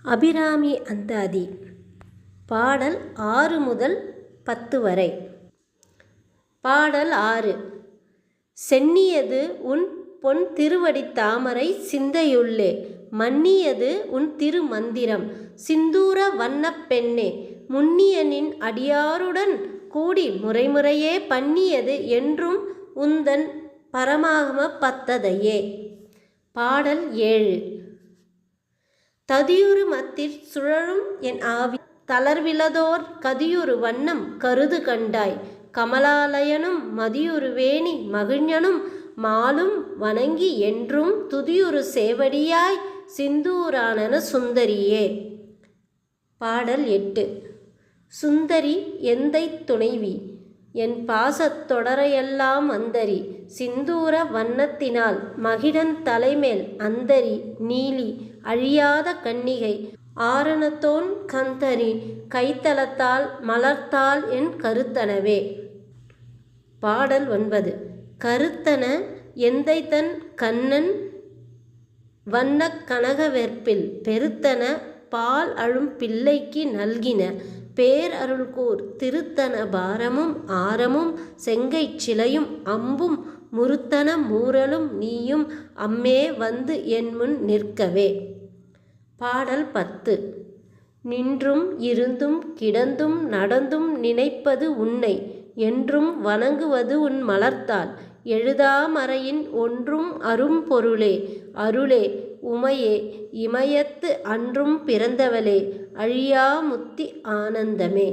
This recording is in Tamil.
அபிராமி அந்தாதி. பாடல் 6 முதல் 10 வரை. பாடல் 6. சென்னியது உன் பொன் திருவடித் தாமரை சிந்தையுள்ளே, மன்னியது உன் திரு மந்திரம் சிந்தூர வண்ணப் பெண்ணே, முன்னியனின் அடியாருடன் கூடி முறைமுறையே பண்ணியது என்றும் உந்தன் பரமாகம பத்ததையே. பாடல் 7. ததியுறு மத்திற் சுழலும் என் ஆவி தளர்விலதோர் கதியுறு வண்ணம் கருது கண்டாய், கமலாலயனும் மதியுறு வேணி மகிழ்ஞனும் மாலும் வணங்கி என்றும் துதியுறு சேவடியாய் சிந்தூரானன சுந்தரியே. பாடல் 8. சுந்தரி எந்தை துணைவி என் பாசத் தொடரையெல்லாம் அந்தரி, சிந்தூர வண்ணத்தினால் மகிழன் தலைமேல் அந்தரி நீலி அழியாத கன்னிகை, ஆரணத்தோன் கந்தரி கைத்தலத்தால் மலர்த்தாள் என் கருத்தனவே. பாடல் 9. கருத்தன எந்தைதன் கண்ணன் வண்ணக் கனகவெற்பில், பெருத்தன பால் அழும் பிள்ளைக்கு நல்கின பேர் அருள்கூர் திருத்தன பாரமும் ஆரமும் செங்கைச் சிலையும் அம்பும் முருத்தன மூரலும் நீயும் அம்மே வந்து என்முன் நிற்கவே. பாடல் 10. நின்றும் இருந்தும் கிடந்தும் நடந்தும் நினைப்பது உன்னை, என்றும் வணங்குவது உன் மலர்த்தாள் எழுதாமறையின் ஒன்றும் அரும்பொருளே அருளே உமையே, இமயத்து அன்றும் பிறந்தவளே அழியா முத்தி ஆனந்தமே.